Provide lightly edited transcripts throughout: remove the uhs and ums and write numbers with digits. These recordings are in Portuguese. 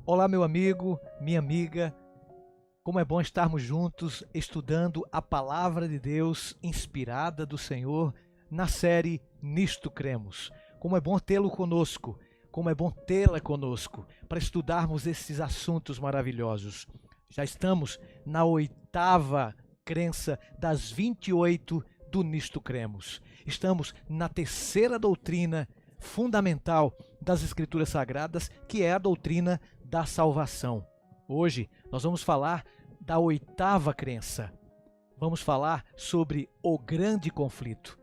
Olá, meu amigo, minha amiga. Como é bom estarmos juntos estudando a palavra de Deus inspirada do Senhor na série Nisto Cremos. Como é bom tê-lo conosco, como é bom tê-la conosco para estudarmos esses assuntos maravilhosos. Já estamos na oitava crença das 28 do Nisto Cremos. Estamos na terceira doutrina fundamental das Escrituras Sagradas, que é a doutrina da salvação. Hoje nós vamos falar da oitava crença. Vamos falar sobre o grande conflito.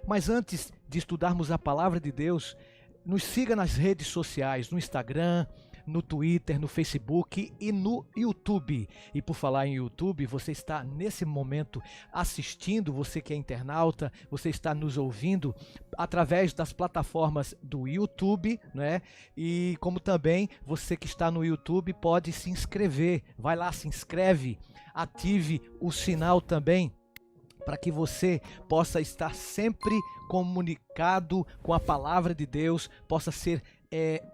Mas antes de estudarmos a palavra de Deus, nos siga nas redes sociais, no Instagram, no Twitter, no Facebook e no YouTube. E por falar em YouTube, você está nesse momento assistindo, você que é internauta, você está nos ouvindo através das plataformas do YouTube, né? E como também você que está no YouTube pode se inscrever. Vai lá, se inscreve, ative o sinal também, para que você possa estar sempre comunicado com a palavra de Deus, possa ser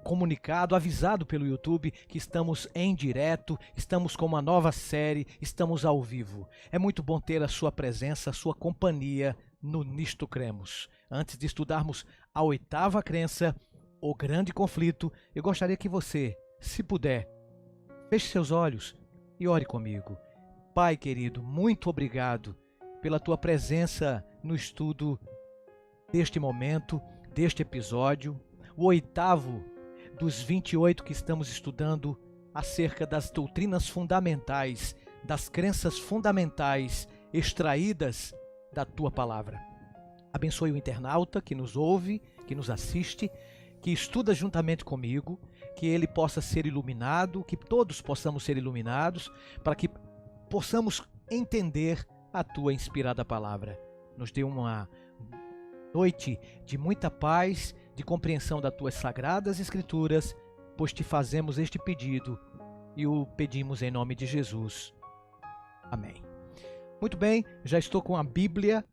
comunicado, avisado pelo YouTube que estamos em direto, estamos com uma nova série, estamos ao vivo. É muito bom ter a sua presença, a sua companhia no Nisto Cremos. Antes de estudarmos a oitava crença, o grande conflito, eu gostaria que você, se puder, feche seus olhos e ore comigo. Pai querido, muito obrigado pela tua presença no estudo deste momento, deste episódio, o oitavo dos 28 que estamos estudando acerca das doutrinas fundamentais, das crenças fundamentais extraídas da tua palavra. Abençoe o internauta que nos ouve, que nos assiste, que estuda juntamente comigo, que ele possa ser iluminado, que todos possamos ser iluminados, para que possamos entender a tua inspirada palavra. Nos dê uma noite de muita paz, de compreensão das tuas sagradas escrituras, pois te fazemos este pedido e o pedimos em nome de Jesus. Amém. Muito bem, já estou com a Bíblia.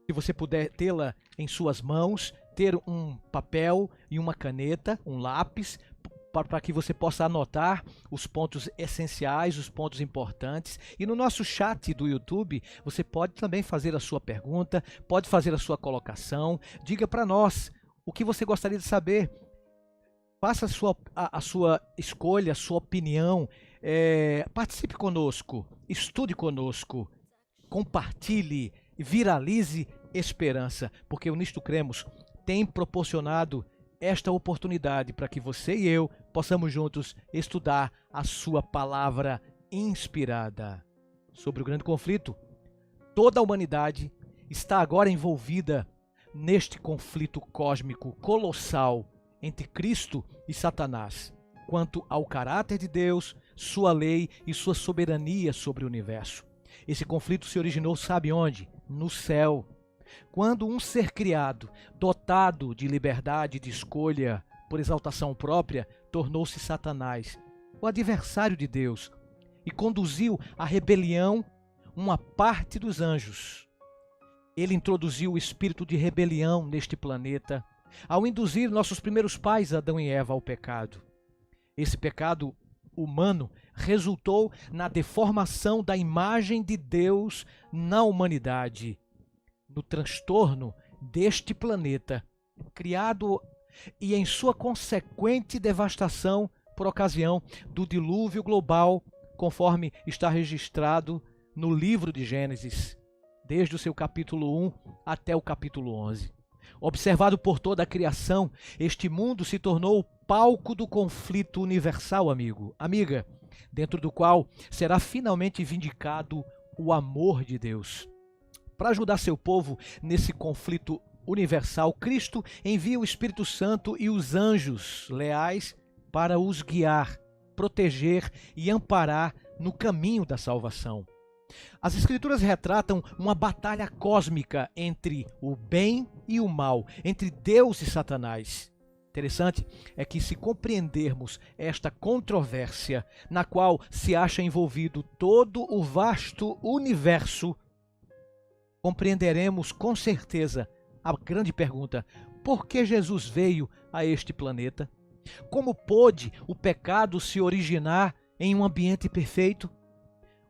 Se você puder tê-la em suas mãos, ter um papel e uma caneta, um lápis, para que você possa anotar os pontos essenciais, os pontos importantes. E no nosso chat do YouTube, você pode também fazer a sua pergunta, pode fazer a sua colocação. Diga para nós o que você gostaria de saber. Faça a sua escolha, a sua opinião. Participe conosco, estude conosco, compartilhe, viralize esperança, porque o Nisto Cremos tem proporcionado esta oportunidade para que você e eu possamos juntos estudar a sua palavra inspirada. Sobre o grande conflito, toda a humanidade está agora envolvida neste conflito cósmico colossal entre Cristo e Satanás, quanto ao caráter de Deus, sua lei e sua soberania sobre o universo. Esse conflito se originou, sabe onde? No céu. Quando um ser criado, dotado de liberdade de escolha por exaltação própria, tornou-se Satanás, o adversário de Deus, e conduziu à rebelião uma parte dos anjos. Ele introduziu o espírito de rebelião neste planeta, ao induzir nossos primeiros pais, Adão e Eva, ao pecado. Esse pecado humano resultou na deformação da imagem de Deus na humanidade, no transtorno deste planeta, criado e em sua consequente devastação por ocasião do dilúvio global, conforme está registrado no livro de Gênesis, desde o seu capítulo 1 até o capítulo 11. Observado por toda a criação, este mundo se tornou o palco do conflito universal, amigo, amiga, dentro do qual será finalmente vindicado o amor de Deus. Para ajudar seu povo nesse conflito universal, Cristo envia o Espírito Santo e os anjos leais para os guiar, proteger e amparar no caminho da salvação. As Escrituras retratam uma batalha cósmica entre o bem e o mal, entre Deus e Satanás. Interessante é que, se compreendermos esta controvérsia na qual se acha envolvido todo o vasto universo, compreenderemos com certeza a grande pergunta: por que Jesus veio a este planeta? Como pôde o pecado se originar em um ambiente perfeito?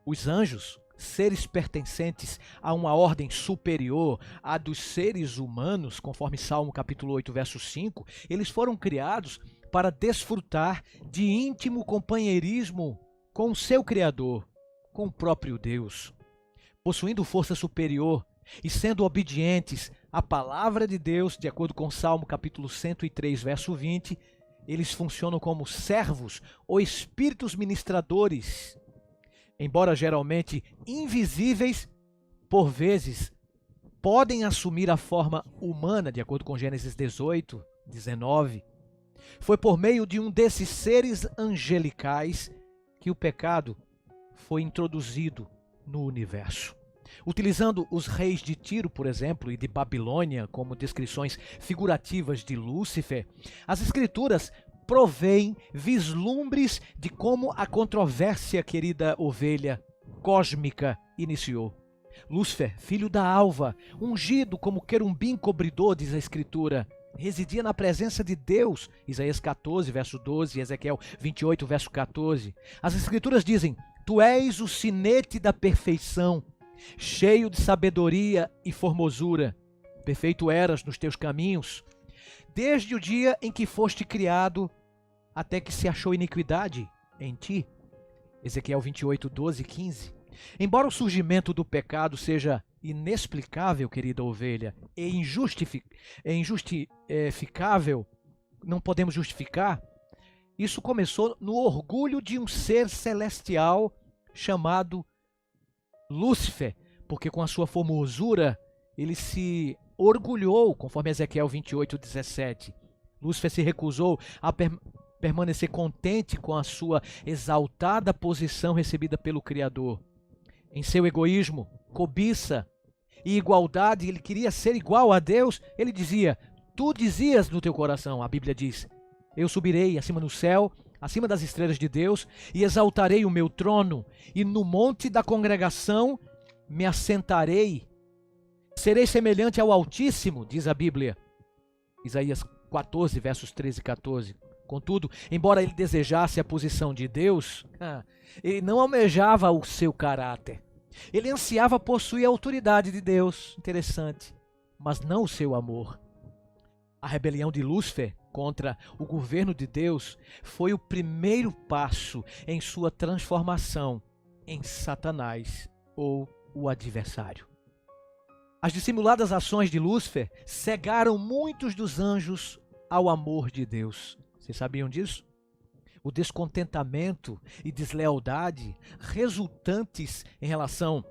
Os anjos, seres pertencentes a uma ordem superior à dos seres humanos, conforme Salmo capítulo 8, verso 5, eles foram criados para desfrutar de íntimo companheirismo com o seu Criador, com o próprio Deus. Possuindo força superior e sendo obedientes à palavra de Deus, de acordo com Salmo capítulo 103, verso 20, eles funcionam como servos ou espíritos ministradores. Embora geralmente invisíveis, por vezes podem assumir a forma humana, de acordo com Gênesis 18, 19. Foi por meio de um desses seres angelicais que o pecado foi introduzido no universo. Utilizando os reis de Tiro, por exemplo, e de Babilônia como descrições figurativas de Lúcifer, as Escrituras provém vislumbres de como a controvérsia, querida ovelha, cósmica iniciou. Lúcifer, filho da alva, ungido como querubim cobridor, diz a Escritura, residia na presença de Deus, Isaías 14, verso 12, Ezequiel 28, verso 14. As Escrituras dizem: Tu és o sinete da perfeição, cheio de sabedoria e formosura. Perfeito eras nos teus caminhos, desde o dia em que foste criado, até que se achou iniquidade em ti. Ezequiel 28, 12 e 15. Embora o surgimento do pecado seja inexplicável, querida ovelha, e injustificável, não podemos justificar, isso começou no orgulho de um ser celestial chamado Lúcifer, porque com a sua formosura ele se orgulhou, conforme Ezequiel 28, 17. Lúcifer se recusou a permanecer contente com a sua exaltada posição recebida pelo Criador. Em seu egoísmo, cobiça e igualdade, ele queria ser igual a Deus. Ele dizia: Tu dizias no teu coração, a Bíblia diz, eu subirei acima no céu, acima das estrelas de Deus, e exaltarei o meu trono, e no monte da congregação me assentarei. Serei semelhante ao Altíssimo, diz a Bíblia. Isaías 14, versos 13 e 14. Contudo, embora ele desejasse a posição de Deus, ele não almejava o seu caráter. Ele ansiava possuir a autoridade de Deus, interessante, mas não o seu amor. A rebelião de Lúcifer contra o governo de Deus foi o primeiro passo em sua transformação em Satanás, ou o adversário. As dissimuladas ações de Lúcifer cegaram muitos dos anjos ao amor de Deus. Vocês sabiam disso? O descontentamento e deslealdade resultantes em relação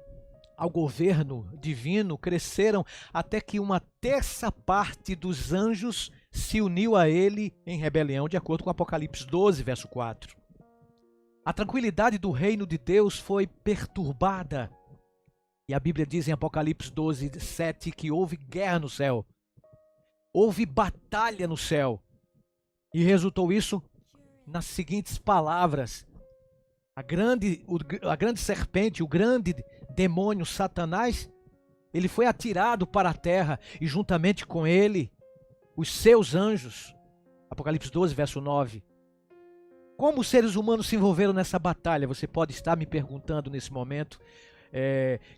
ao governo divino cresceram até que uma terça parte dos anjos se uniu a ele em rebelião, de acordo com Apocalipse 12, verso 4. A tranquilidade do reino de Deus foi perturbada. E a Bíblia diz em Apocalipse 12, 7 que houve guerra no céu. Houve batalha no céu. E resultou isso nas seguintes palavras: a grande serpente, o grande demônio Satanás, ele foi atirado para a terra e juntamente com ele os seus anjos. Apocalipse 12, verso 9. Como os seres humanos se envolveram nessa batalha? Você pode estar me perguntando nesse momento.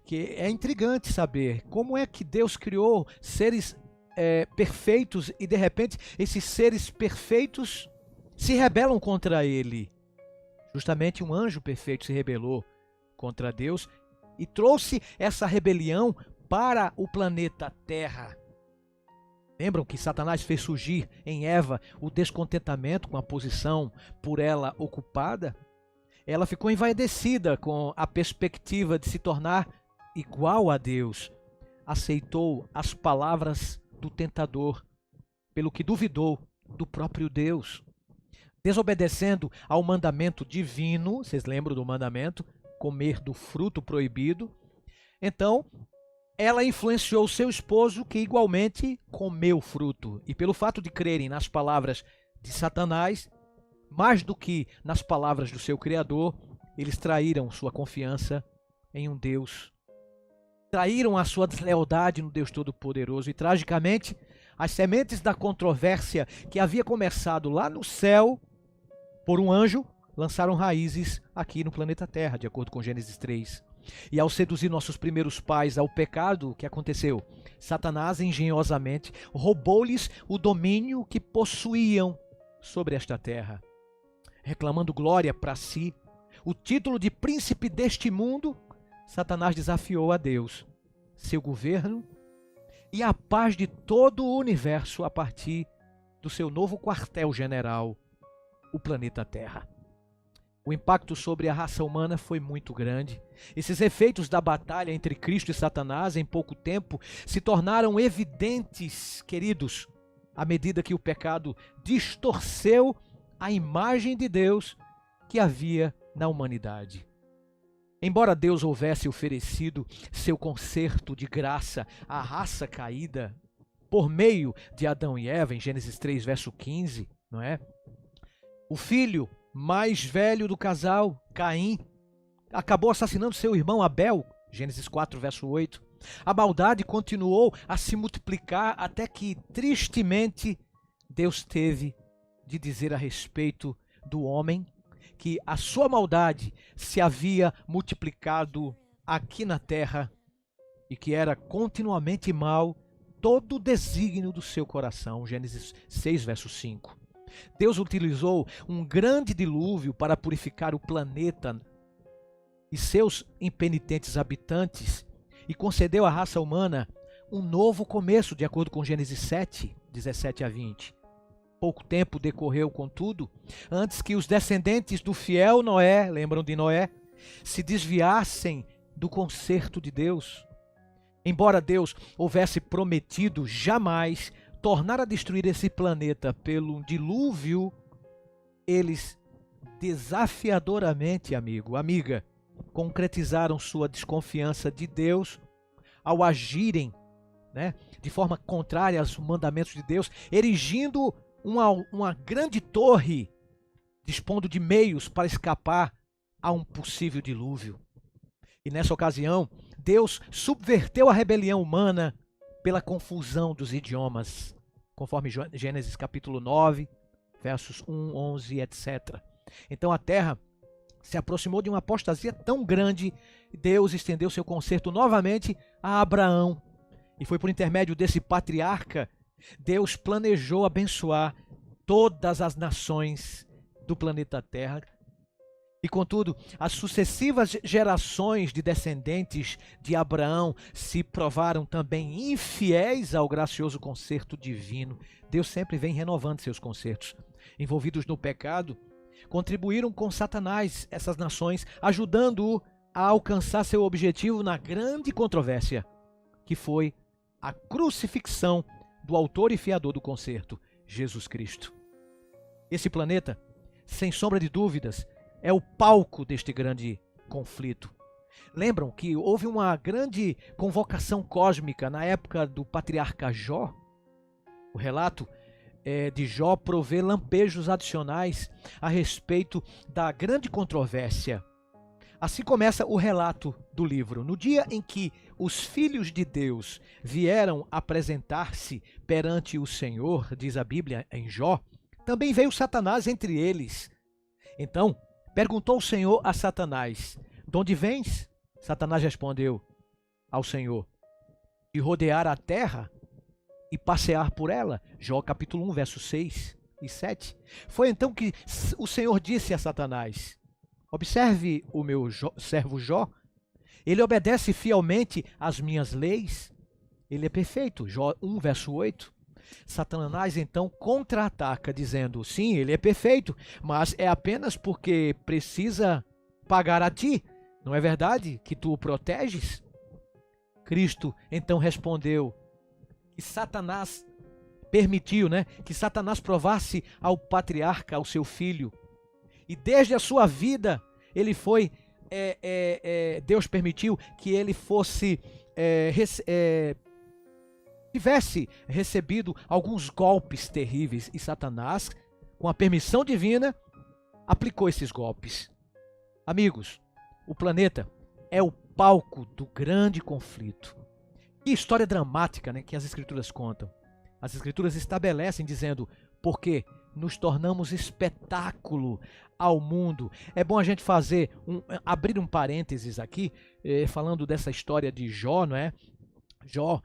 Que é intrigante saber como é que Deus criou seres perfeitos e de repente esses seres perfeitos se rebelam contra ele. Justamente um anjo perfeito se rebelou contra Deus e trouxe essa rebelião para o planeta Terra. Lembram que Satanás fez surgir em Eva o descontentamento com a posição por ela ocupada? Ela ficou envaidecida com a perspectiva de se tornar igual a Deus. Aceitou as palavras do tentador, pelo que duvidou do próprio Deus. Desobedecendo ao mandamento divino, vocês lembram do mandamento? Comer do fruto proibido. Então, ela influenciou seu esposo, que igualmente comeu o fruto. E pelo fato de crerem nas palavras de Satanás, mais do que nas palavras do seu Criador, eles traíram sua confiança em um Deus. Traíram a sua deslealdade no Deus Todo-Poderoso e, tragicamente, As sementes da controvérsia que havia começado lá no céu por um anjo lançaram raízes aqui no planeta Terra, de acordo com Gênesis 3. E ao seduzir nossos primeiros pais ao pecado, o que aconteceu? Satanás engenhosamente roubou-lhes o domínio que possuíam sobre esta terra, reclamando glória para si, o título de príncipe deste mundo. Satanás desafiou a Deus, seu governo e a paz de todo o universo a partir do seu novo quartel-general, o planeta Terra. O impacto sobre a raça humana foi muito grande. Esses efeitos da batalha entre Cristo e Satanás em pouco tempo se tornaram evidentes, queridos, à medida que o pecado distorceu a imagem de Deus que havia na humanidade. Embora Deus houvesse oferecido seu concerto de graça à raça caída por meio de Adão e Eva, em Gênesis 3, verso 15, não é? O filho mais velho do casal, Caim, acabou assassinando seu irmão Abel, Gênesis 4, verso 8. A maldade continuou a se multiplicar até que, tristemente, Deus teve de dizer a respeito do homem que a sua maldade se havia multiplicado aqui na terra e que era continuamente mal todo o desígnio do seu coração. Gênesis 6, verso 5. Deus utilizou um grande dilúvio para purificar o planeta e seus impenitentes habitantes e concedeu à raça humana um novo começo, de acordo com Gênesis 7, 17 a 20. Pouco tempo decorreu, contudo, antes que os descendentes do fiel Noé, lembram de Noé, se desviassem do concerto de Deus. Embora Deus houvesse prometido jamais tornar a destruir esse planeta pelo dilúvio, eles desafiadoramente, amigo, amiga, concretizaram sua desconfiança de Deus ao agirem, de forma contrária aos mandamentos de Deus, erigindo uma grande torre, dispondo de meios para escapar a um possível dilúvio. E nessa ocasião, Deus subverteu a rebelião humana pela confusão dos idiomas, conforme Gênesis capítulo 9, versos 1, 11, etc. Então a terra se aproximou de uma apostasia tão grande, Deus estendeu seu concerto novamente a Abraão. E foi por intermédio desse patriarca, Deus planejou abençoar todas as nações do planeta Terra. E contudo, as sucessivas gerações de descendentes de Abraão se provaram também infiéis ao gracioso concerto divino. Deus sempre vem renovando seus concertos. Envolvidos no pecado, contribuíram com Satanás, essas nações, ajudando-o a alcançar seu objetivo na grande controvérsia, que foi a crucifixão do autor e fiador do concerto, Jesus Cristo. Esse planeta, sem sombra de dúvidas, é o palco deste grande conflito. Lembram que houve uma grande convocação cósmica na época do patriarca Jó? O relato de Jó provê lampejos adicionais a respeito da grande controvérsia. Assim começa o relato do livro. No dia em que os filhos de Deus vieram apresentar-se perante o Senhor, diz a Bíblia em Jó, também veio Satanás entre eles. Então, perguntou o Senhor a Satanás: de onde vens? Satanás respondeu ao Senhor: de rodear a terra e passear por ela. Jó capítulo 1, versos 6 e 7. Foi então que o Senhor disse a Satanás: observe o meu servo Jó, ele obedece fielmente às minhas leis, ele é perfeito. Jó 1, verso 8. Satanás então contra-ataca, dizendo: sim, ele é perfeito, mas é apenas porque precisa pagar a ti. Não é verdade que tu o proteges? Cristo então respondeu que Satanás permitiu, que Satanás provasse ao patriarca, ao seu filho. E desde a sua vida, ele foi, Deus permitiu que ele fosse, tivesse recebido alguns golpes terríveis. E Satanás, com a permissão divina, aplicou esses golpes. Amigos, o planeta é o palco do grande conflito. Que história dramática, que as Escrituras contam. As Escrituras estabelecem dizendo, porque nos tornamos espetáculo ao mundo. É bom a gente abrir um parênteses aqui, falando dessa história de Jó, não é? Jó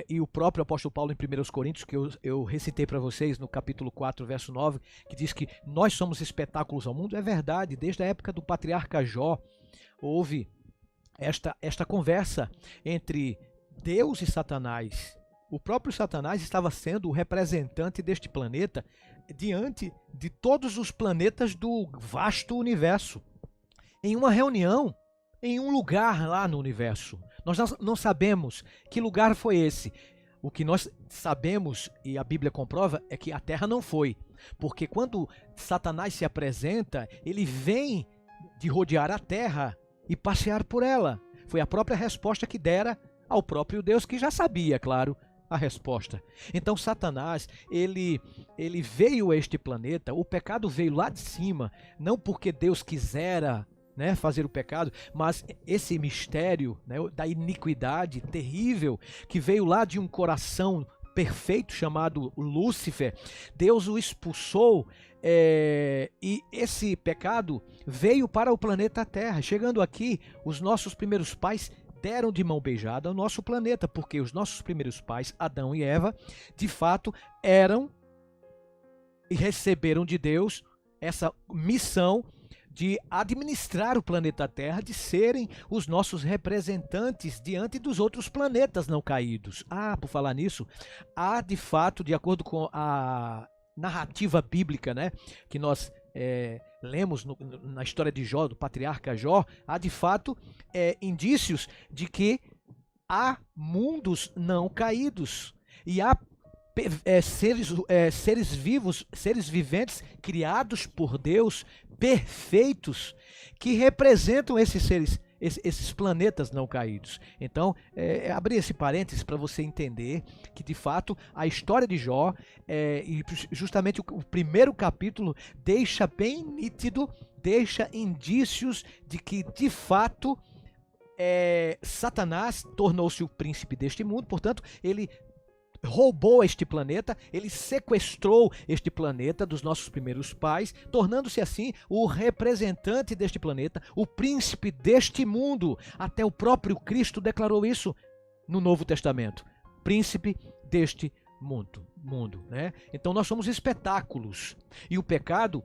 e o próprio apóstolo Paulo em 1 Coríntios, que eu recitei para vocês no capítulo 4, verso 9, que diz que nós somos espetáculos ao mundo. É verdade, desde a época do patriarca Jó, houve esta conversa entre Deus e Satanás. O próprio Satanás estava sendo o representante deste planeta diante de todos os planetas do vasto universo. Em uma reunião, em um lugar lá no universo. Nós não sabemos que lugar foi esse. O que nós sabemos, e a Bíblia comprova, é que a Terra não foi. Porque quando Satanás se apresenta, ele vem de rodear a Terra e passear por ela. Foi a própria resposta que dera ao próprio Deus, que já sabia, claro, a resposta. Então Satanás, ele veio a este planeta, o pecado veio lá de cima, não porque Deus quisera, né, fazer o pecado, mas esse mistério, né, da iniquidade terrível que veio lá de um coração perfeito chamado Lúcifer, Deus o expulsou e esse pecado veio para o planeta Terra. Chegando aqui, os nossos primeiros pais deram de mão beijada ao nosso planeta, porque os nossos primeiros pais, Adão e Eva, de fato eram e receberam de Deus essa missão de administrar o planeta Terra, de serem os nossos representantes diante dos outros planetas não caídos. Por falar nisso, há de fato, de acordo com a narrativa bíblica, né, que nós lemos na história de Jó, do patriarca Jó, há de fato indícios de que há mundos não caídos e há seres vivos, seres viventes criados por Deus, perfeitos, que representam esses seres, esses planetas não caídos. Então, abrir esse parênteses para você entender que, de fato, a história de Jó, e justamente o primeiro capítulo, deixa bem nítido, deixa indícios de que, de fato, Satanás tornou-se o príncipe deste mundo, portanto, ele roubou este planeta, ele sequestrou este planeta dos nossos primeiros pais, tornando-se assim o representante deste planeta, o príncipe deste mundo. Até o próprio Cristo declarou isso no Novo Testamento, príncipe deste mundo, né? Então nós somos espetáculos, e o pecado,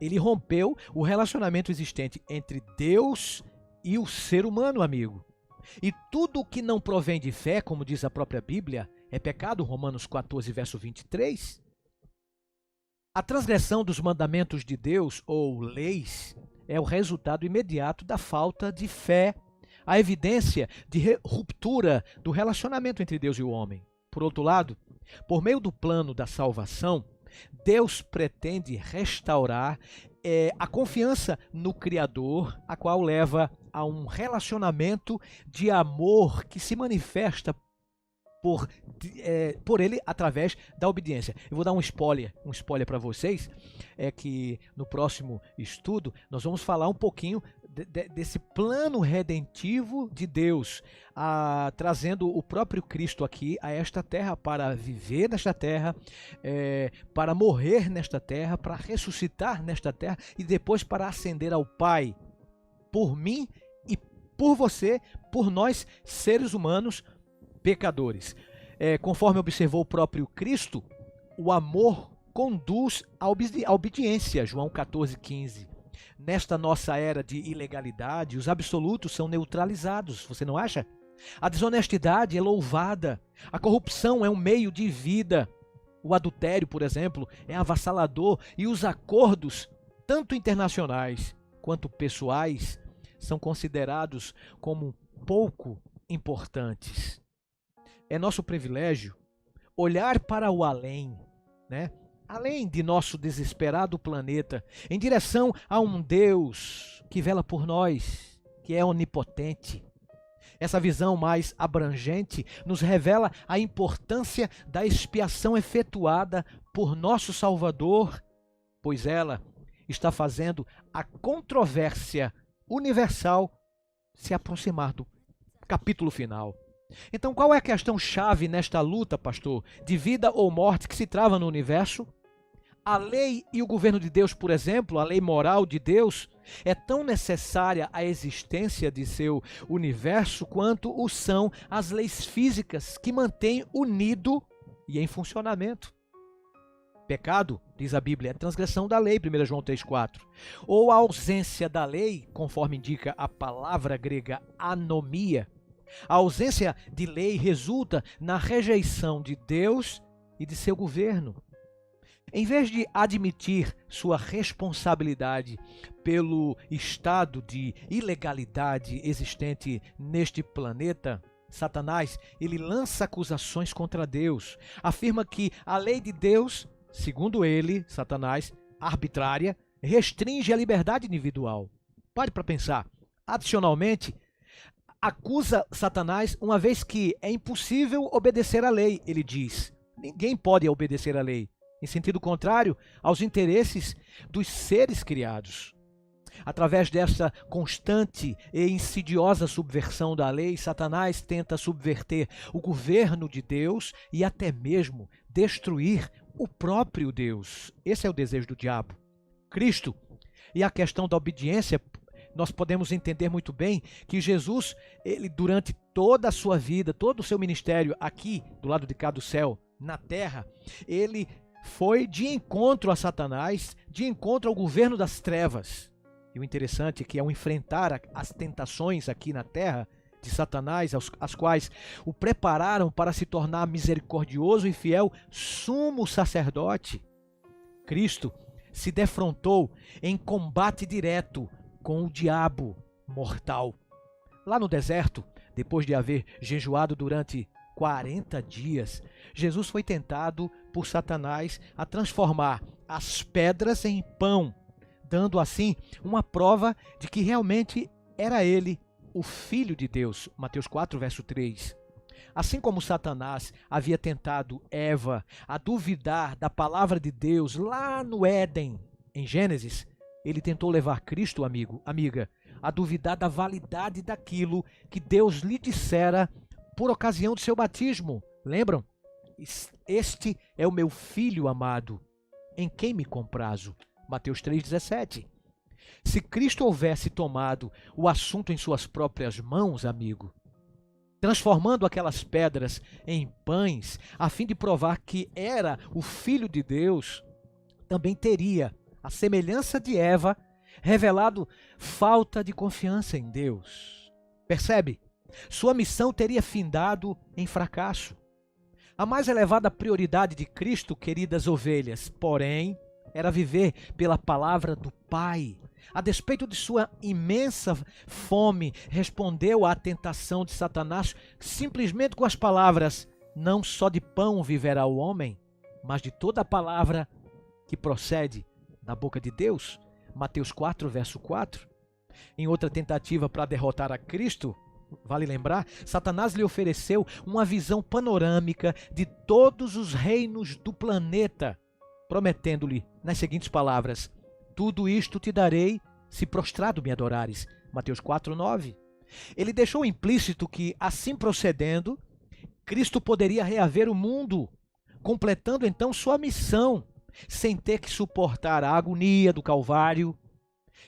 ele rompeu o relacionamento existente entre Deus e o ser humano, amigo. E tudo que não provém de fé, como diz a própria Bíblia, é pecado, Romanos 14, verso 23. A transgressão dos mandamentos de Deus, ou leis, é o resultado imediato da falta de fé, a evidência de ruptura do relacionamento entre Deus e o homem. Por outro lado, por meio do plano da salvação, Deus pretende restaurar a confiança no Criador, a qual leva a um relacionamento de amor que se manifesta por ele através da obediência. Eu vou dar um spoiler para vocês, que no próximo estudo nós vamos falar um pouquinho desse plano redentivo de Deus, trazendo o próprio Cristo aqui a esta terra para viver nesta terra, para morrer nesta terra, para ressuscitar nesta terra e depois para ascender ao Pai, por mim e por você, por nós seres humanos pecadores. Conforme observou o próprio Cristo, o amor conduz à obediência, João 14,15. Nesta nossa era de ilegalidade, os absolutos são neutralizados, você não acha? A desonestidade é louvada, a corrupção é um meio de vida, o adultério, por exemplo, é avassalador, e os acordos, tanto internacionais quanto pessoais, são considerados como pouco importantes. É nosso privilégio olhar para o além, né? Além de nosso desesperado planeta, em direção a um Deus que vela por nós, que é onipotente. Essa visão mais abrangente nos revela a importância da expiação efetuada por nosso Salvador, pois ela está fazendo a controvérsia universal se aproximar do capítulo final. Então, qual é a questão-chave nesta luta, pastor, de vida ou morte que se trava no universo? A lei e o governo de Deus, por exemplo, a lei moral de Deus, é tão necessária à existência de seu universo quanto o são as leis físicas que mantêm unido e em funcionamento. Pecado, diz a Bíblia, é transgressão da lei, 1 João 3,4. Ou a ausência da lei, conforme indica a palavra grega anomia. A ausência de lei resulta na rejeição de Deus e de seu governo. Em vez de admitir sua responsabilidade pelo estado de ilegalidade existente neste planeta, Satanás, ele lança acusações contra Deus. Afirma que a lei de Deus, segundo ele, Satanás, arbitrária, restringe a liberdade individual. Pare para pensar. Adicionalmente, acusa Satanás uma vez que é impossível obedecer à lei, ele diz. Ninguém pode obedecer à lei. Em sentido contrário aos interesses dos seres criados. Através dessa constante e insidiosa subversão da lei, Satanás tenta subverter o governo de Deus e até mesmo destruir o próprio Deus. Esse é o desejo do diabo. Cristo e a questão da obediência, nós podemos entender muito bem que Jesus, ele durante toda a sua vida, todo o seu ministério aqui, do lado de cá do céu, na terra, ele foi de encontro a Satanás, de encontro ao governo das trevas. E o interessante é que ao enfrentar as tentações aqui na terra de Satanás, as quais o prepararam para se tornar misericordioso e fiel sumo sacerdote, Cristo se defrontou em combate direto com o diabo mortal. Lá no deserto, depois de haver jejuado durante 40 dias, Jesus foi tentado por Satanás a transformar as pedras em pão, dando assim uma prova de que realmente era ele o Filho de Deus. Mateus 4, verso 3. Assim como Satanás havia tentado Eva a duvidar da palavra de Deus lá no Éden, em Gênesis, ele tentou levar Cristo, amiga, a duvidar da validade daquilo que Deus lhe dissera por ocasião do seu batismo. Lembram? Este é o meu filho amado, em quem me comprazo. Mateus 3,17. Se Cristo houvesse tomado o assunto em suas próprias mãos, amigo, transformando aquelas pedras em pães, a fim de provar que era o Filho de Deus, também teria, à semelhança de Eva, revelado falta de confiança em Deus. Percebe? Sua missão teria findado em fracasso. A mais elevada prioridade de Cristo, queridas ovelhas, porém, era viver pela palavra do Pai. A despeito de sua imensa fome, respondeu à tentação de Satanás simplesmente com as palavras: não só de pão viverá o homem, mas de toda a palavra que procede da boca de Deus. Mateus 4, verso 4. Em outra tentativa para derrotar a Cristo, vale lembrar, Satanás lhe ofereceu uma visão panorâmica de todos os reinos do planeta, prometendo-lhe nas seguintes palavras: tudo isto te darei se prostrado me adorares. Mateus 4, 9. Ele deixou implícito que, assim procedendo, Cristo poderia reaver o mundo, completando então sua missão, sem ter que suportar a agonia do Calvário.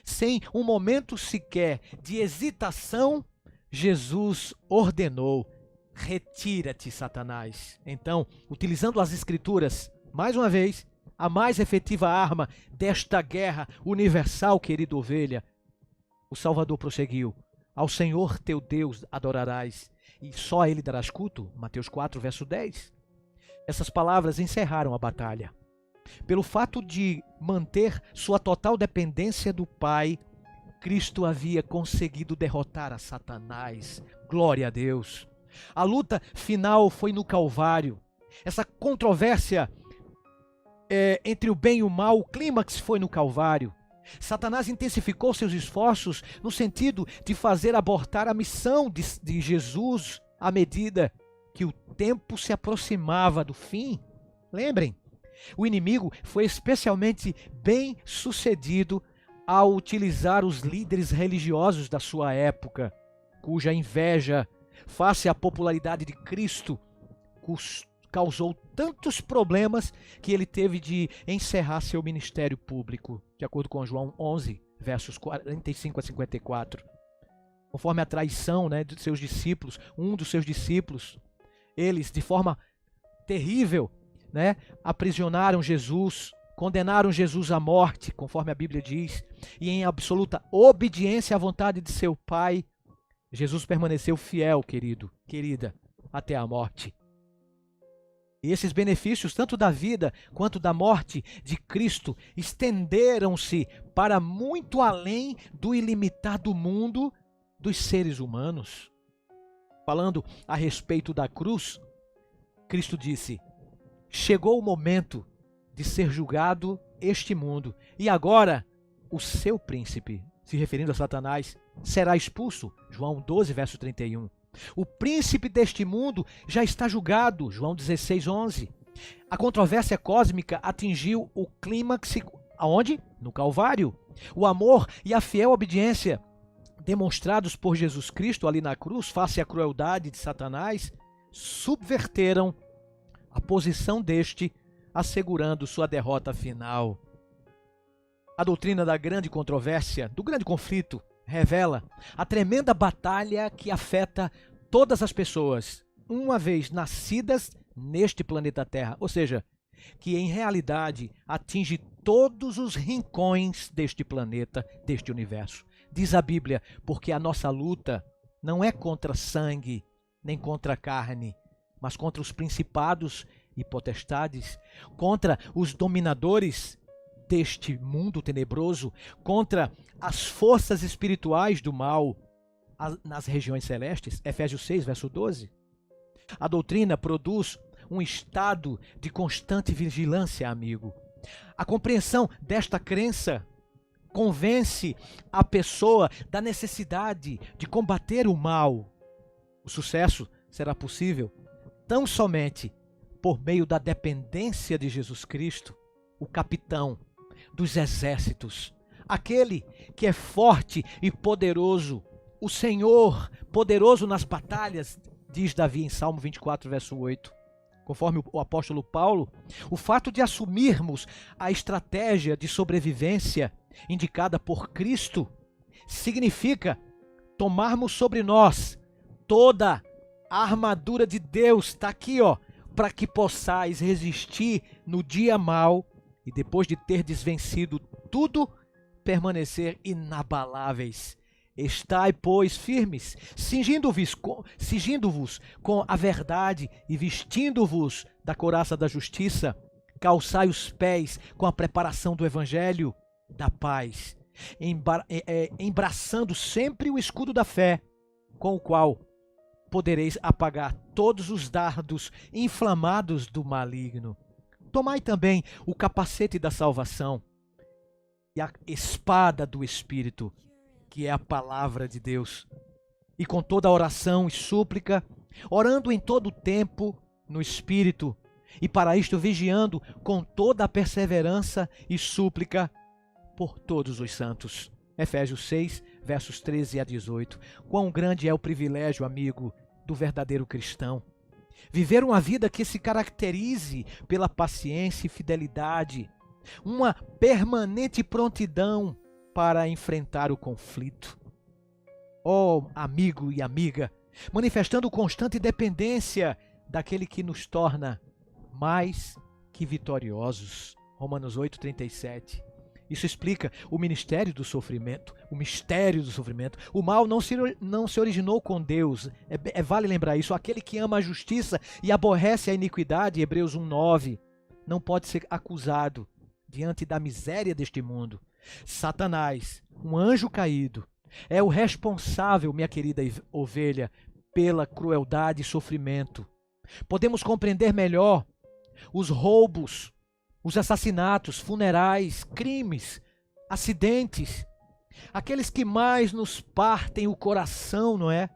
Sem um momento sequer de hesitação, Jesus ordenou: retira-te, Satanás. Então, utilizando as Escrituras, mais uma vez, a mais efetiva arma desta guerra universal, querida ovelha, o Salvador prosseguiu: ao Senhor teu Deus adorarás, e só a Ele darás culto. Mateus 4, verso 10. Essas palavras encerraram a batalha. Pelo fato de manter sua total dependência do Pai, Cristo havia conseguido derrotar a Satanás. Glória a Deus. A luta final foi no Calvário. Essa controvérsia entre o bem e o mal, o clímax foi no Calvário. Satanás intensificou seus esforços no sentido de fazer abortar a missão de Jesus à medida que o tempo se aproximava do fim. Lembrem, o inimigo foi especialmente bem sucedido ao utilizar os líderes religiosos da sua época, cuja inveja face à popularidade de Cristo, causou tantos problemas que ele teve de encerrar seu ministério público, de acordo com João 11, versos 45 a 54. Conforme a traição, de seus discípulos, um dos seus discípulos, eles, de forma terrível, aprisionaram Jesus, condenaram Jesus à morte, conforme a Bíblia diz, e em absoluta obediência à vontade de seu Pai, Jesus permaneceu fiel, querida, até a morte. E esses benefícios, tanto da vida quanto da morte de Cristo, estenderam-se para muito além do ilimitado mundo dos seres humanos. Falando a respeito da cruz, Cristo disse: chegou o momento de ser julgado este mundo, e agora o seu príncipe, se referindo a Satanás, será expulso. João 12, verso 31. O príncipe deste mundo já está julgado. João 16, 11. A controvérsia cósmica atingiu o clímax aonde? No Calvário. O amor e a fiel obediência demonstrados por Jesus Cristo ali na cruz, face à crueldade de Satanás, subverteram a posição deste, assegurando sua derrota final. A doutrina da grande controvérsia, do grande conflito, revela a tremenda batalha que afeta todas as pessoas, uma vez nascidas neste planeta Terra, ou seja, que em realidade atinge todos os rincões deste planeta, deste universo. Diz a Bíblia, porque a nossa luta não é contra sangue, nem contra carne, mas contra os principados e potestades, contra os dominadores deste mundo tenebroso, contra as forças espirituais do mal nas regiões celestes. Efésios 6, verso 12. A doutrina produz um estado de constante vigilância, amigo. A compreensão desta crença convence a pessoa da necessidade de combater o mal. O sucesso será possível tão somente por meio da dependência de Jesus Cristo, o capitão dos exércitos, aquele que é forte e poderoso, o Senhor poderoso nas batalhas, diz Davi em Salmo 24, verso 8. Conforme o apóstolo Paulo, o fato de assumirmos a estratégia de sobrevivência indicada por Cristo significa tomarmos sobre nós toda a armadura de Deus, está aqui, para que possais resistir no dia mau e depois de ter desvencido tudo, permanecer inabaláveis. Estai, pois, firmes, cingindo-vos com a verdade e vestindo-vos da couraça da justiça. Calçai os pés com a preparação do evangelho da paz, embraçando sempre o escudo da fé, com o qual podereis apagar todos os dardos inflamados do maligno. Tomai também o capacete da salvação e a espada do Espírito, que é a palavra de Deus, e com toda oração e súplica, orando em todo o tempo no Espírito, e para isto vigiando com toda a perseverança e súplica por todos os santos. Efésios 6, versos 13 a 18. Quão grande é o privilégio, amigo, do verdadeiro cristão. Viver uma vida que se caracterize pela paciência e fidelidade, uma permanente prontidão para enfrentar o conflito. Amigo e amiga, manifestando constante dependência daquele que nos torna mais que vitoriosos. Romanos 8, 37. Isso explica o mistério do sofrimento. O mal não se originou com Deus. Vale lembrar isso. Aquele que ama a justiça e aborrece a iniquidade, Hebreus 1:9, não pode ser acusado diante da miséria deste mundo. Satanás, um anjo caído, é o responsável, minha querida ovelha, pela crueldade e sofrimento. Podemos compreender melhor os roubos, os assassinatos, funerais, crimes, acidentes, aqueles que mais nos partem o coração, não é?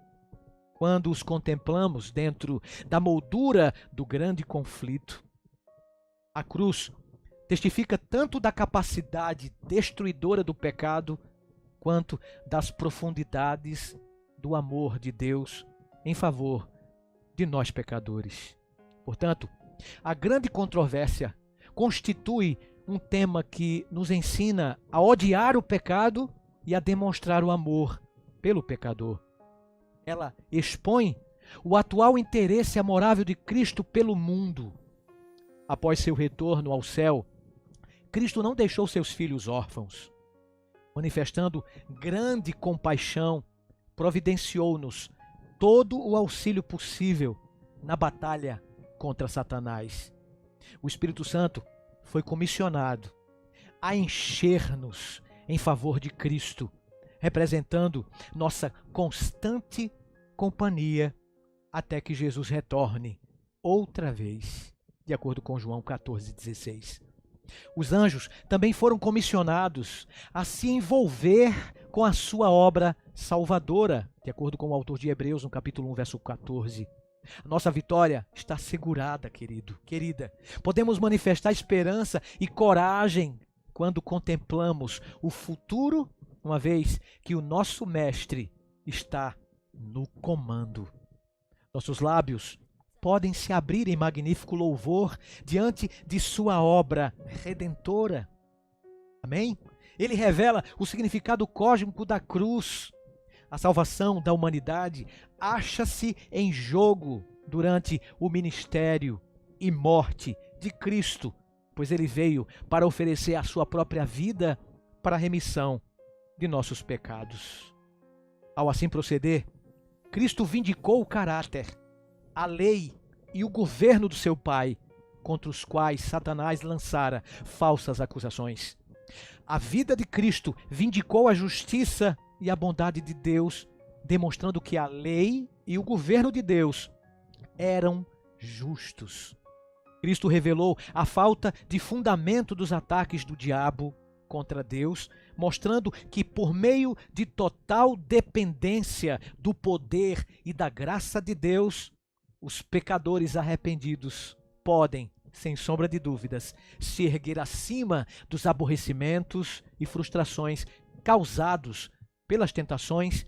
Quando os contemplamos dentro da moldura do grande conflito. A cruz testifica tanto da capacidade destruidora do pecado, quanto das profundidades do amor de Deus em favor de nós pecadores. Portanto, a grande controvérsia constitui um tema que nos ensina a odiar o pecado e a demonstrar o amor pelo pecador. Ela expõe o atual interesse amorável de Cristo pelo mundo. Após seu retorno ao céu, Cristo não deixou seus filhos órfãos. Manifestando grande compaixão, providenciou-nos todo o auxílio possível na batalha contra Satanás. O Espírito Santo foi comissionado a encher-nos em favor de Cristo, representando nossa constante companhia até que Jesus retorne outra vez, de acordo com João 14,16. Os anjos também foram comissionados a se envolver com a sua obra salvadora, de acordo com o autor de Hebreus, no capítulo 1, verso 14. A nossa vitória está assegurada, querida. Podemos manifestar esperança e coragem quando contemplamos o futuro, uma vez que o nosso Mestre está no comando. Nossos lábios podem se abrir em magnífico louvor diante de sua obra redentora. Amém? Ele revela o significado cósmico da cruz. A salvação da humanidade acha-se em jogo durante o ministério e morte de Cristo, pois ele veio para oferecer a sua própria vida para a remissão de nossos pecados. Ao assim proceder, Cristo vindicou o caráter, a lei e o governo do seu Pai, contra os quais Satanás lançara falsas acusações. A vida de Cristo vindicou a justiça e a bondade de Deus, demonstrando que a lei e o governo de Deus eram justos. Cristo revelou a falta de fundamento dos ataques do diabo contra Deus, mostrando que por meio de total dependência do poder e da graça de Deus, os pecadores arrependidos podem, sem sombra de dúvidas, se erguer acima dos aborrecimentos e frustrações causados pelas tentações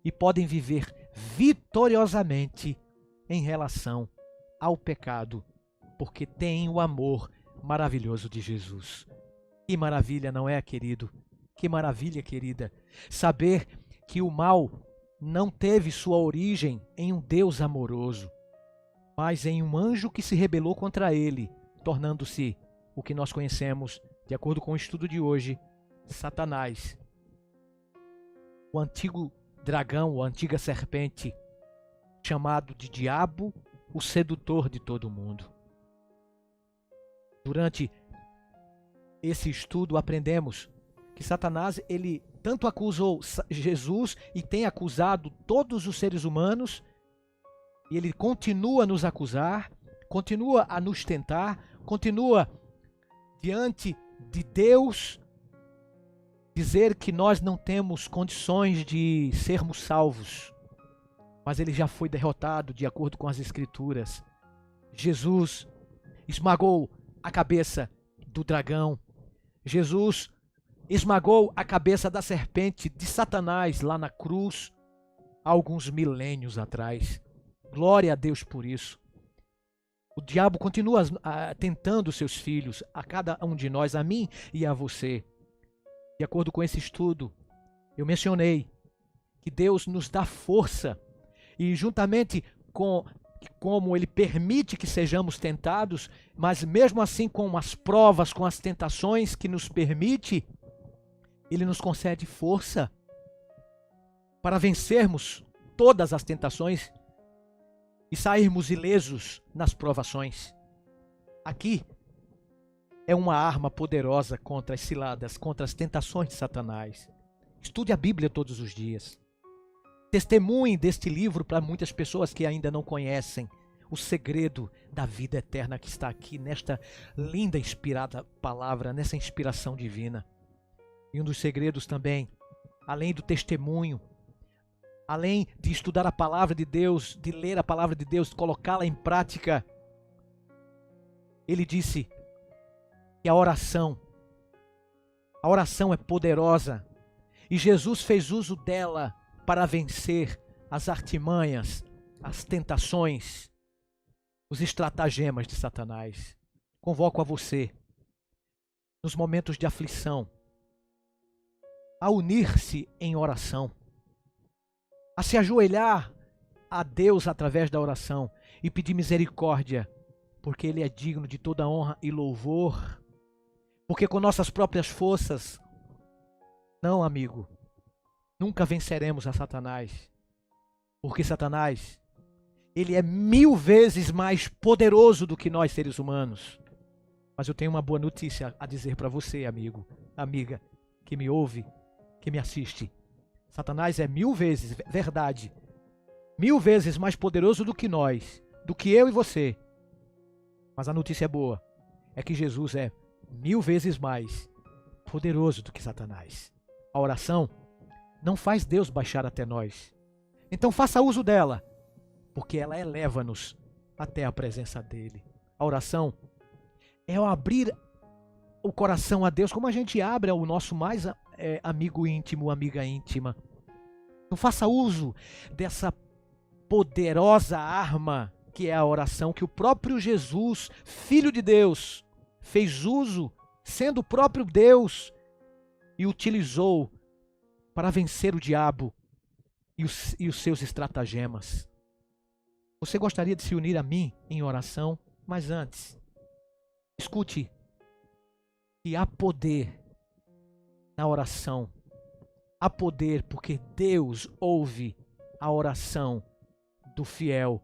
e podem viver vitoriosamente em relação ao pecado, porque têm o amor maravilhoso de Jesus. Que maravilha, não é, querido? Que maravilha, querida, saber que o mal não teve sua origem em um Deus amoroso, mas em um anjo que se rebelou contra ele, tornando-se o que nós conhecemos, de acordo com o estudo de hoje, Satanás, o antigo dragão, a antiga serpente, chamado de diabo, o sedutor de todo mundo. Durante esse estudo aprendemos que Satanás, ele tanto acusou Jesus e tem acusado todos os seres humanos, e ele continua a nos acusar, continua a nos tentar, continua diante de Deus dizer que nós não temos condições de sermos salvos, mas ele já foi derrotado de acordo com as Escrituras. Jesus esmagou a cabeça do dragão. Jesus esmagou a cabeça da serpente de Satanás lá na cruz, há alguns milênios atrás. Glória a Deus por isso. O diabo continua tentando seus filhos, a cada um de nós, a mim e a você. De acordo com esse estudo, eu mencionei que Deus nos dá força e juntamente com como Ele permite que sejamos tentados, mas mesmo assim com as provas, com as tentações que nos permite, Ele nos concede força para vencermos todas as tentações e sairmos ilesos nas provações. Aqui é uma arma poderosa contra as ciladas, contra as tentações de Satanás. Estude a Bíblia todos os dias. Testemunhe deste livro para muitas pessoas que ainda não conhecem o segredo da vida eterna que está aqui nesta linda, inspirada palavra, nessa inspiração divina. E um dos segredos também, além do testemunho, além de estudar a palavra de Deus, de ler a palavra de Deus, colocá-la em prática, ele disse que a oração é poderosa e Jesus fez uso dela para vencer as artimanhas as tentações, os estratagemas de Satanás. Convoco a você, nos momentos de aflição, a unir-se em oração, a se ajoelhar a Deus através da oração e pedir misericórdia, porque Ele é digno de toda honra e louvor, porque com nossas próprias forças, não, amigo, nunca venceremos a Satanás, porque Satanás, ele é 1000 vezes mais poderoso do que nós seres humanos. Mas eu tenho uma boa notícia a dizer para você, amigo, amiga, que me ouve, que me assiste. Satanás é 1000 vezes, verdade, 1000 vezes mais poderoso do que nós, do que eu e você. Mas a notícia boa é que Jesus é 1000 vezes mais poderoso do que Satanás. A oração não faz Deus baixar até nós. Então faça uso dela, porque ela eleva-nos até a presença dele. A oração é o abrir o coração a Deus, como a gente abre ao nosso mais amigo íntimo, amiga íntima. Então faça uso dessa poderosa arma que é a oração, que o próprio Jesus, Filho de Deus, fez uso, sendo o próprio Deus, e utilizou para vencer o diabo e os seus estratagemas. Você gostaria de se unir a mim em oração? Mas antes, escute que há poder na oração. Há poder porque Deus ouve a oração do fiel,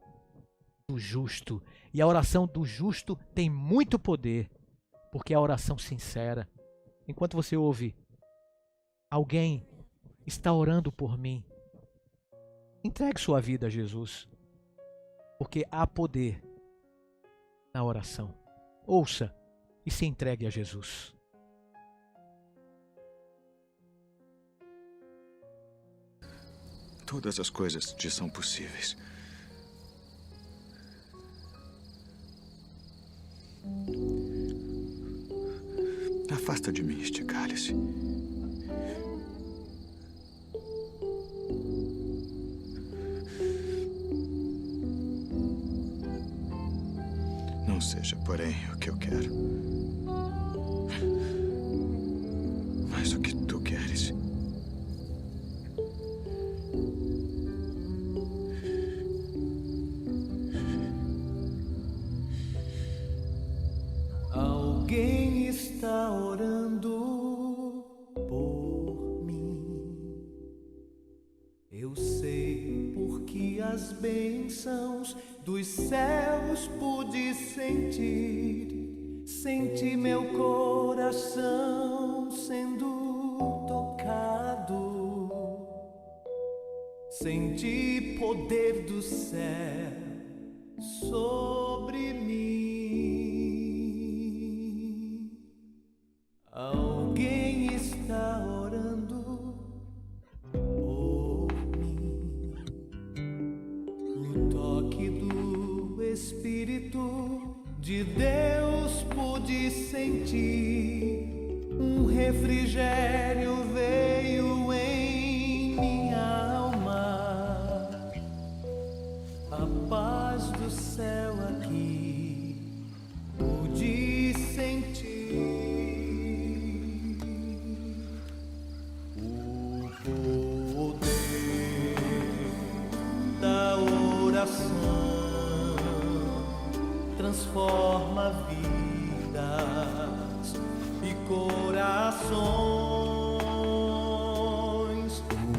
do justo. E a oração do justo tem muito poder, porque é a oração sincera. Enquanto você ouve, alguém está orando por mim, entregue sua vida a Jesus, porque há poder na oração. Ouça e se entregue a Jesus. Todas as coisas te são possíveis. Afasta de mim este cálice. Não seja, porém, o que eu quero, mas o que tu queres. Alguém está orando por mim. Eu sei porque as bênçãos dos céus pude sentir. Senti meu coração sendo tocado. Senti poder do céu sobre mim. Alguém está orando por mim. O toque do Espírito de Deus pude sentir. Um refrigério veio em minha alma. A paz do céu aqui pude sentir. O poder da oração transforma vidas e corações.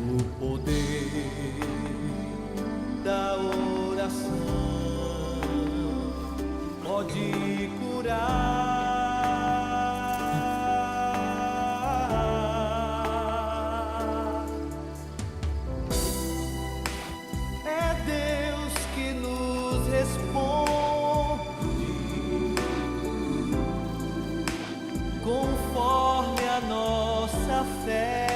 O poder da oração pode curar. É Deus que nos responde conforme a nossa fé.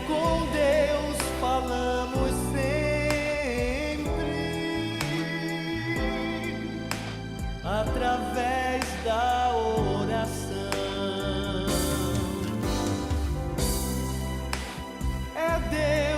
Com Deus falamos sempre através da oração. É Deus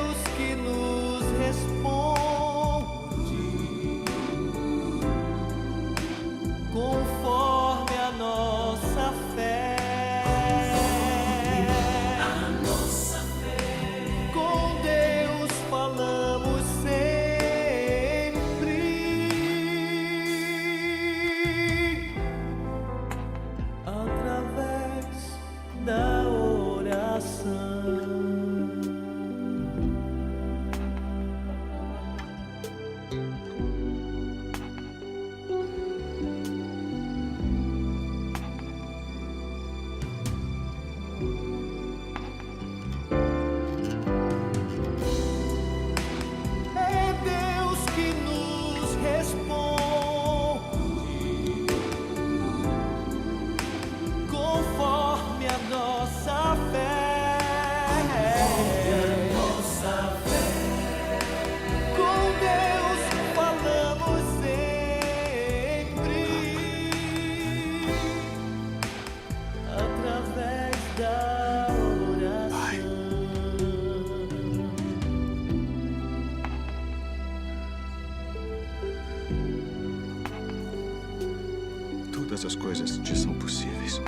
todas as coisas te são possíveis.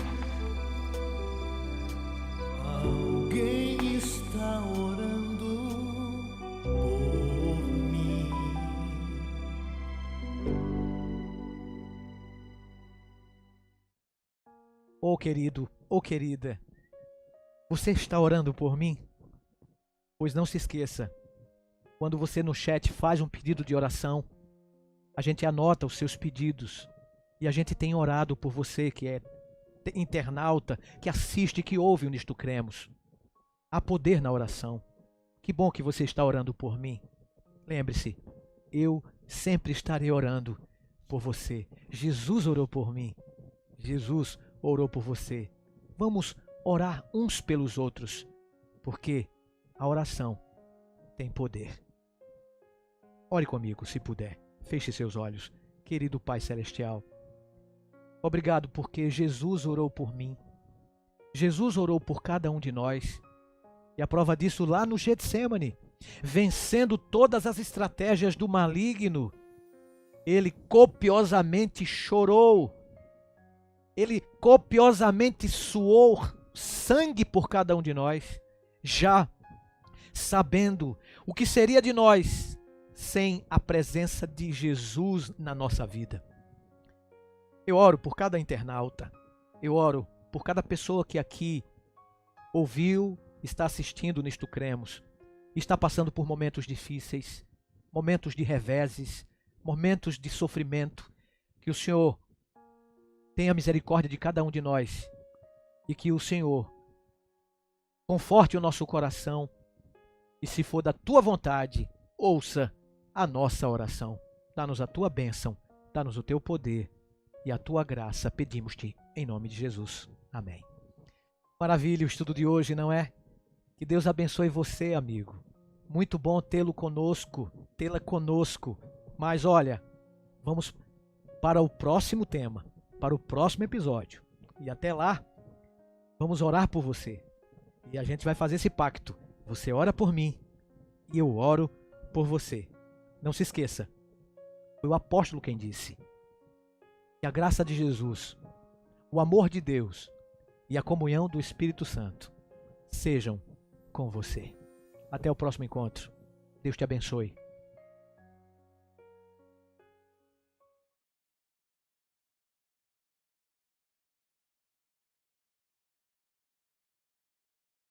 Alguém está orando por mim. Ô querido, ô querida, você está orando por mim? Pois não se esqueça, quando você no chat faz um pedido de oração, a gente anota os seus pedidos e a gente tem orado por você que é internauta, que assiste, que ouve o Nisto Cremos. Há poder na oração. Que bom que você está orando por mim. Lembre-se, eu sempre estarei orando por você. Jesus orou por mim. Jesus orou por você. Vamos orar uns pelos outros, porque a oração tem poder. Ore comigo, se puder. Feche seus olhos. Querido Pai Celestial, obrigado porque Jesus orou por mim. Jesus orou por cada um de nós. E a prova disso lá no Getsêmani, vencendo todas as estratégias do maligno, ele copiosamente chorou. Ele copiosamente suou sangue por cada um de nós, já sabendo o que seria de nós sem a presença de Jesus na nossa vida. Eu oro por cada internauta, eu oro por cada pessoa que aqui ouviu, está assistindo Nisto Cremos, está passando por momentos difíceis, momentos de reveses, momentos de sofrimento. Que o Senhor tenha misericórdia de cada um de nós e que o Senhor conforte o nosso coração e, se for da tua vontade, ouça a nossa oração. Dá-nos a tua bênção, dá-nos o teu poder e a tua graça, pedimos-te em nome de Jesus. Amém. Maravilha o estudo de hoje, não é? Que Deus abençoe você, amigo. Muito bom tê-lo conosco, tê-la conosco. Mas olha, vamos para o próximo tema, para o próximo episódio. E até lá, vamos orar por você. E a gente vai fazer esse pacto. Você ora por mim e eu oro por você. Não se esqueça, foi o apóstolo quem disse que a graça de Jesus, o amor de Deus e a comunhão do Espírito Santo sejam com você. Até o próximo encontro. Deus te abençoe.